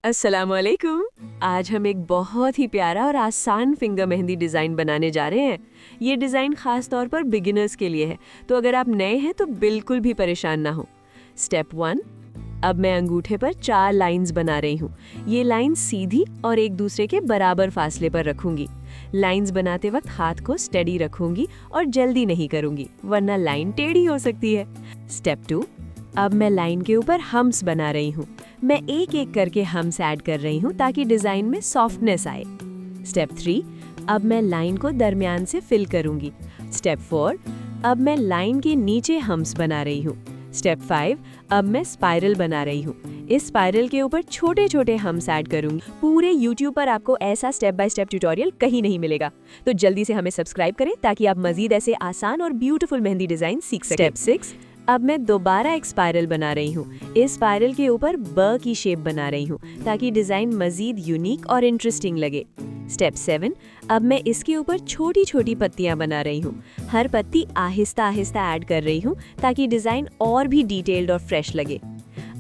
अस्सलामुअलैकुम। आज हम एक बहुत ही प्यारा और आसान फिंगर मेहंदी डिज़ाइन बनाने जा रहे हैं। ये डिज़ाइन ख़ास तौर पर बिगिनर्स के लिए है, तो अगर आप नए हैं तो बिल्कुल भी परेशान ना हो। स्टेप 1, अब मैं अंगूठे पर 4 लाइंस बना रही हूँ। ये लाइंस सीधी और एक दूसरे के बराबर फासले पर रखूंगी। लाइंस बनाते वक्त हाथ को स्टेडी रखूंगी और जल्दी नहीं करूंगी, वरना लाइन टेढ़ी हो सकती है। स्टेप 2, अब मैं लाइन के ऊपर हम्स बना रही हूँ। मैं एक एक करके हम्स ऐड कर रही हूँ ताकि डिज़ाइन में सॉफ्टनेस आए। स्टेप 3, अब मैं लाइन को दरमियान से फिल करूँगी। स्टेप 4, अब मैं लाइन के नीचे हम्स बना रही हूँ। स्टेप 5, अब मैं स्पाइरल बना रही हूँ। इस स्पाइरल के ऊपर छोटे छोटे हम्स ऐड करूँगी। पूरे YouTube पर आपको ऐसा स्टेप बाय स्टेप ट्यूटोरियल कहीं नहीं मिलेगा, तो जल्दी से हमें सब्सक्राइब करें ताकि आप मजीद ऐसे आसान और ब्यूटीफुल मेहंदी डिज़ाइन सीख सकें। स्टेप 6, अब मैं दोबारा एक स्पाइरल बना रही हूँ। इस स्पाइरल के ऊपर ब की शेप बना रही हूँ ताकि डिज़ाइन मजीद यूनिक और इंटरेस्टिंग लगे। स्टेप 7, अब मैं इसके ऊपर छोटी छोटी पत्तियाँ बना रही हूँ। हर पत्ती आहिस्ता आहिस्ता ऐड कर रही हूँ ताकि डिज़ाइन और भी डिटेल्ड और फ्रेश लगे।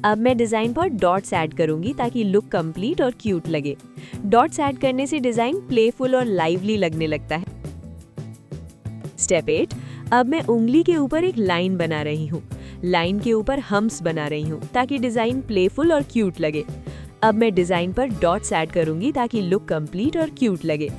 अब मैं डिज़ाइन पर डॉट्स ऐड करूँगी ताकि लुक कंप्लीट और क्यूट लगे। डॉट्स ऐड करने से डिज़ाइन प्लेफुल और लाइवली लगने लगता है। स्टेप 8, अब मैं उंगली के ऊपर एक लाइन बना रही हूँ। लाइन के ऊपर हम्स बना रही हूँ ताकि डिज़ाइन प्लेफुल और क्यूट लगे। अब मैं डिज़ाइन पर डॉट्स ऐड करूँगी ताकि लुक कंप्लीट और क्यूट लगे।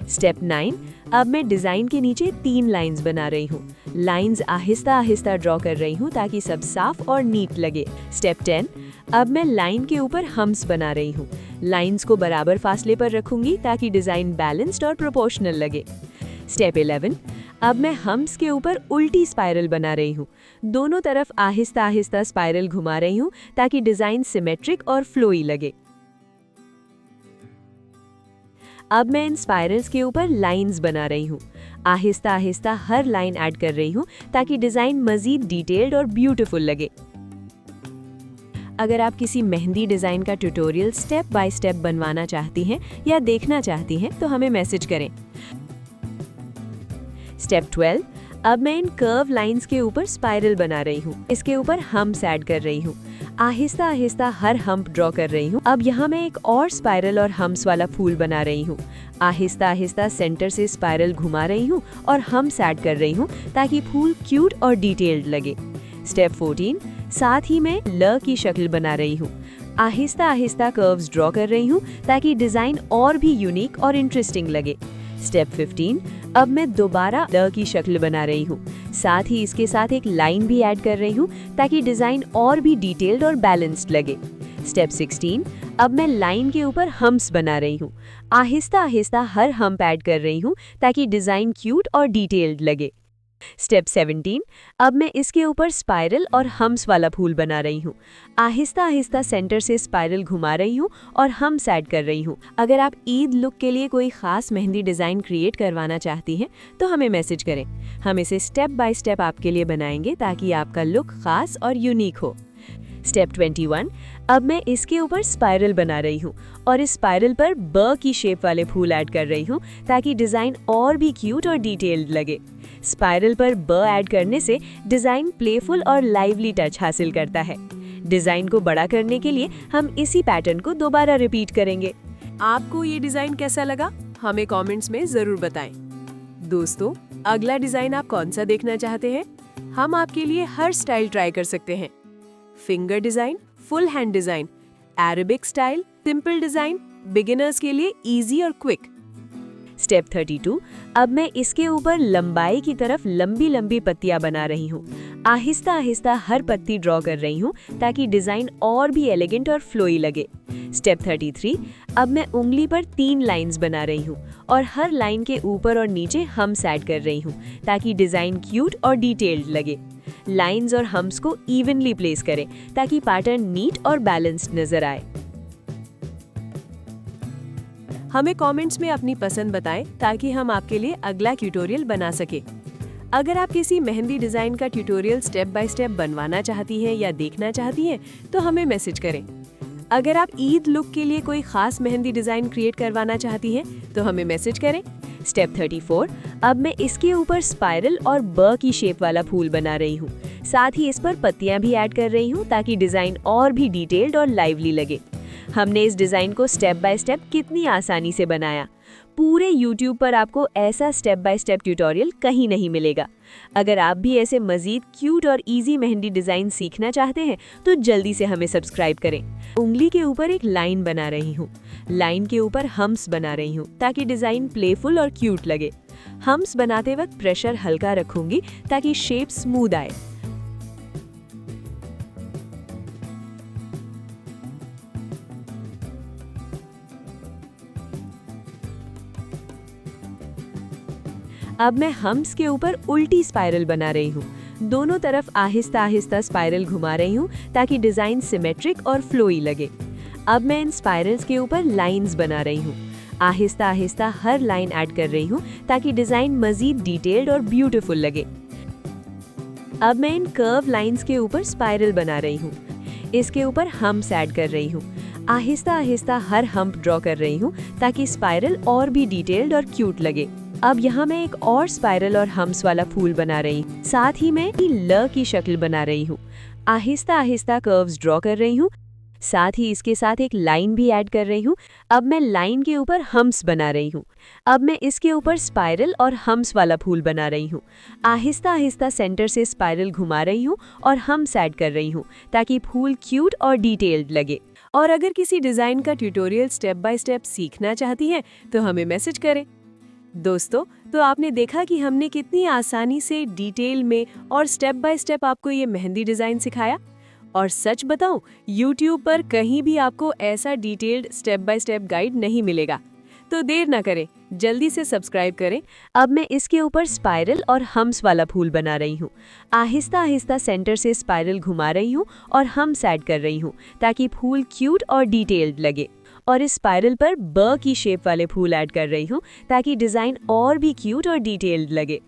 स्टेप 9, अब मैं डिज़ाइन के नीचे 3 लाइंस बना रही हूँ। लाइंस आहिस्ता आहिस्ता ड्रॉ कर रही हूँ ताकि सब साफ और नीट लगे। स्टेप 10, अब मैं लाइन के ऊपर हम्स बना रही हूँ। लाइंस को बराबर फासले पर रखूँगी ताकि डिज़ाइन बैलेंस्ड और प्रोपोर्शनल लगे। स्टेप 11, अब मैं हम्स के ऊपर उल्टी स्पाइरल बना रही हूँ। दोनों तरफ आहिस्ता आहिस्ता स्पाइरल घुमा रही हूँ ताकि डिज़ाइन सिमेट्रिक और फ्लोई लगे। अब मैं इन स्पाइरल्स के ऊपर लाइंस बना रही हूँ। आहिस्ता आहिस्ता हर लाइन ऐड कर रही हूँ ताकि डिज़ाइन मज़ीद डिटेल्ड और ब्यूटीफुल लगे। अगर आप किसी मेहंदी डिज़ाइन का ट्यूटोरियल स्टेप बाय स्टेप बनवाना चाहती हैं या देखना चाहती हैं तो हमें मैसेज करें। स्टेप 12, अब मैं इन कर्व लाइंस के ऊपर स्पाइरल बना रही हूँ। इसके ऊपर हम्प्स ऐड कर रही हूँ। आहिस्ता आहिस्ता हर हम्प ड्रॉ कर रही हूँ। अब यहाँ मैं एक और स्पाइरल और हम्प्स वाला फूल बना रही हूँ। आहिस्ता आहिस्ता सेंटर से स्पाइरल घुमा रही हूँ और हम्प्स ऐड कर रही हूँ ताकि फूल क्यूट और डिटेल्ड लगे। स्टेप 14, साथ ही मैं ल की शक्ल बना रही हूँ। आहिस्ता आहिस्ता कर्व्स ड्रॉ कर रही हूँ ताकि डिज़ाइन और भी यूनिक और इंटरेस्टिंग लगे। स्टेप 15, अब मैं दोबारा ल की शक्ल बना रही हूँ। साथ ही इसके साथ एक लाइन भी ऐड कर रही हूँ ताकि डिज़ाइन और भी डिटेल्ड और बैलेंस्ड लगे। स्टेप 16, अब मैं लाइन के ऊपर हम्प्स बना रही हूँ। आहिस्ता आहिस्ता हर हम्प ऐड कर रही हूँ ताकि डिज़ाइन क्यूट और डिटेल्ड लगे। स्टेप 17, अब मैं इसके ऊपर स्पाइरल और हम्प्स वाला फूल बना रही हूँ। आहिस्ता आहिस्ता सेंटर से स्पाइरल घुमा रही हूँ और हम्प्स ऐड कर रही हूँ। अगर आप ईद लुक के लिए कोई खास मेहंदी डिज़ाइन क्रिएट करवाना चाहती हैं तो हमें मैसेज करें। हम इसे स्टेप बाय स्टेप आपके लिए बनाएंगे ताकि आपका लुक खास और यूनिक हो। स्टेप 21, अब मैं इसके ऊपर स्पाइरल बना रही हूँ और इस स्पाइरल पर ब की शेप वाले फूल ऐड कर रही हूँ ताकि डिज़ाइन और भी क्यूट और डिटेल्ड लगे। स्पाइरल पर ब ऐड करने से डिज़ाइन प्लेफुल और लाइवली टच हासिल करता है। डिज़ाइन को बड़ा करने के लिए हम इसी पैटर्न को दोबारा रिपीट करेंगे। आपको ये डिज़ाइन कैसा लगा हमें कमेंट्स में ज़रूर बताएं। दोस्तों, अगला डिज़ाइन आप कौन सा देखना चाहते हैं? हम आपके लिए हर स्टाइल ट्राई कर सकते हैं। Finger design, full hand design, Arabic style, simple design, beginners के लिए इजी और क्विक। स्टेप 32, अब मैं इसके ऊपर लंबाई की तरफ लंबी लंबी पत्तियां बना रही हूँ। आहिस्ता आहिस्ता हर पत्ती ड्रॉ कर रही हूँ ताकि डिज़ाइन और भी एलिगेंट और फ्लोई लगे। स्टेप 33, अब मैं उंगली पर 3 लाइंस बना रही हूँ और हर लाइन के ऊपर और नीचे हम्प्स ऐड कर रही हूँ ताकि डिज़ाइन क्यूट और डिटेल्ड लगे। लाइंस और हम्प्स को इवनली प्लेस करें ताकि पैटर्न नीट और बैलेंस्ड नजर आए। हमें कमेंट्स में अपनी पसंद बताएं ताकि हम आपके लिए अगला ट्यूटोरियल बना सके। अगर आप किसी मेहंदी डिज़ाइन का ट्यूटोरियल स्टेप बाय स्टेप बनवाना चाहती हैं या देखना चाहती हैं तो हमें मैसेज करें। अगर आप ईद लुक के लिए कोई खास मेहंदी डिज़ाइन क्रिएट करवाना चाहती हैं तो हमें मैसेज करें। स्टेप 34, अब मैं इसके ऊपर स्पाइरल और ब की शेप वाला फूल बना रही हूँ। साथ ही इस पर पत्तियां भी ऐड कर रही हूँ ताकि डिज़ाइन और भी डिटेल्ड और लाइवली लगे। हमने इस डिज़ाइन को स्टेप बाय स्टेप कितनी आसानी से बनाया। पूरे YouTube पर आपको ऐसा स्टेप बाय स्टेप ट्यूटोरियल कहीं नहीं मिलेगा। अगर आप भी ऐसे मज़ीद क्यूट और इजी मेहंदी डिज़ाइन सीखना चाहते हैं तो जल्दी से हमें सब्सक्राइब करें। उंगली के ऊपर एक लाइन बना रही हूँ। लाइन के ऊपर हम्स बना रही हूँ ताकि डिज़ाइन प्लेफुल और क्यूट लगे। हम्स बनाते वक्त प्रेशर हल्का रखूंगी ताकि शेप स्मूथ आए। अब मैं हम्स के ऊपर उल्टी स्पाइरल बना रही हूँ। दोनों तरफ आहिस्ता आहिस्ता स्पाइरल घुमा रही हूँ ताकि डिज़ाइन सिमेट्रिक और फ्लोई लगे। अब मैं इन स्पाइरल्स के ऊपर लाइंस बना रही हूँ। आहिस्ता आहिस्ता हर लाइन ऐड कर रही हूँ ताकि डिज़ाइन मज़ीद डिटेल्ड और ब्यूटीफुल लगे। अब मैं इन कर्व लाइंस के ऊपर स्पाइरल बना रही हूँ। इसके ऊपर हम्स ऐड कर रही हूँ। आहिस्ता आहिस्ता हर हम्प ड्रॉ कर रही हूँ ताकि स्पाइरल और भी डिटेल्ड और क्यूट लगे। अब यहाँ मैं एक और स्पाइरल और हम्स वाला फूल बना रही हूँ। साथ ही मैं ल की शक्ल बना रही हूँ। आहिस्ता आहिस्ता कर्व्स ड्रॉ कर रही हूँ। साथ ही इसके साथ एक लाइन भी ऐड कर रही हूँ। अब मैं लाइन के ऊपर हम्स बना रही हूँ। अब मैं इसके ऊपर स्पाइरल और हम्स वाला फूल बना रही हूँ। आहिस्ता आहिस्ता सेंटर से स्पाइरल घुमा रही हूँ और हम्स ऐड कर रही हूँ ताकि फूल क्यूट और डिटेल्ड लगे। और अगर किसी डिज़ाइन का ट्यूटोरियल स्टेप बाय स्टेप सीखना चाहती हैं तो हमें मैसेज करें। दोस्तों, तो आपने देखा कि हमने कितनी आसानी से डिटेल में और स्टेप बाय स्टेप आपको ये मेहंदी डिज़ाइन सिखाया। और सच बताऊं, YouTube पर कहीं भी आपको ऐसा detailed step by step guide नहीं मिलेगा। तो देर ना करें, जल्दी से सब्सक्राइब करें। अब मैं इसके ऊपर स्पाइरल और हम्स वाला फूल बना रही हूँ। आहिस्ता आहिस्ता सेंटर से स्पाइरल घुमा रही हूँ और हम्स ऐड कर रही हूँ ताकि फूल क्यूट और डिटेल्ड लगे। और इस स्पाइरल पर ब की शेप वाले फूल ऐड कर रही हूँ ताकि डिज़ाइन और भी क्यूट और डिटेल्ड लगे।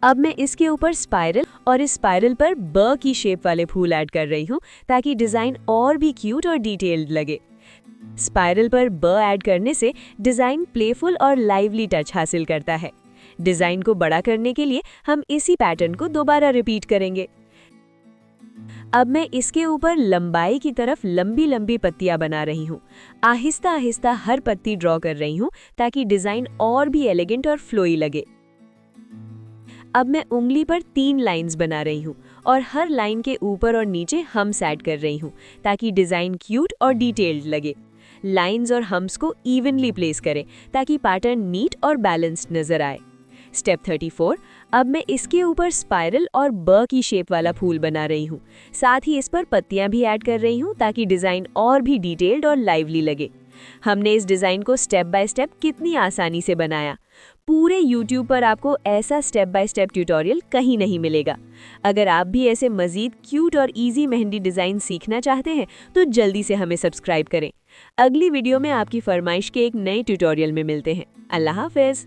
अब मैं इसके ऊपर स्पाइरल और इस स्पाइरल पर ब की शेप वाले फूल ऐड कर रही हूँ ताकि डिज़ाइन और भी क्यूट और डिटेल्ड लगे। स्पाइरल पर ब ऐड करने से डिज़ाइन प्लेफुल और लाइवली टच हासिल करता है। डिज़ाइन को बड़ा करने के लिए हम इसी पैटर्न को दोबारा रिपीट करेंगे। अब मैं इसके ऊपर लंबाई की तरफ लंबी लंबी पत्तियां बना रही हूँ। आहिस्ता आहिस्ता हर पत्ती ड्रॉ कर रही हूँ ताकि डिज़ाइन और भी एलिगेंट और फ्लोई लगे। अब मैं उंगली पर 3 लाइंस बना रही हूँ और हर लाइन के ऊपर और नीचे हम्स ऐड कर रही हूँ ताकि डिज़ाइन क्यूट और डिटेल्ड लगे। लाइंस और हम्स को इवनली प्लेस करें ताकि पैटर्न नीट और बैलेंस्ड नजर आए। स्टेप 34। अब मैं इसके ऊपर स्पाइरल और ब की शेप वाला फूल बना रही हूँ। साथ ही इस पर पत्तियां भी ऐड कर रही हूँ ताकि डिज़ाइन और भी डिटेल्ड और लाइवली लगे। हमने इस डिज़ाइन को स्टेप बाय स्टेप कितनी आसानी से बनाया। पूरे YouTube पर आपको ऐसा स्टेप बाय स्टेप ट्यूटोरियल कहीं नहीं मिलेगा। अगर आप भी ऐसे मज़ीद क्यूट और इजी मेहंदी डिज़ाइन सीखना चाहते हैं तो जल्दी से हमें सब्सक्राइब करें। अगली वीडियो में आपकी फरमाइश के एक नए ट्यूटोरियल में मिलते हैं। अल्लाह हाफ़िज़।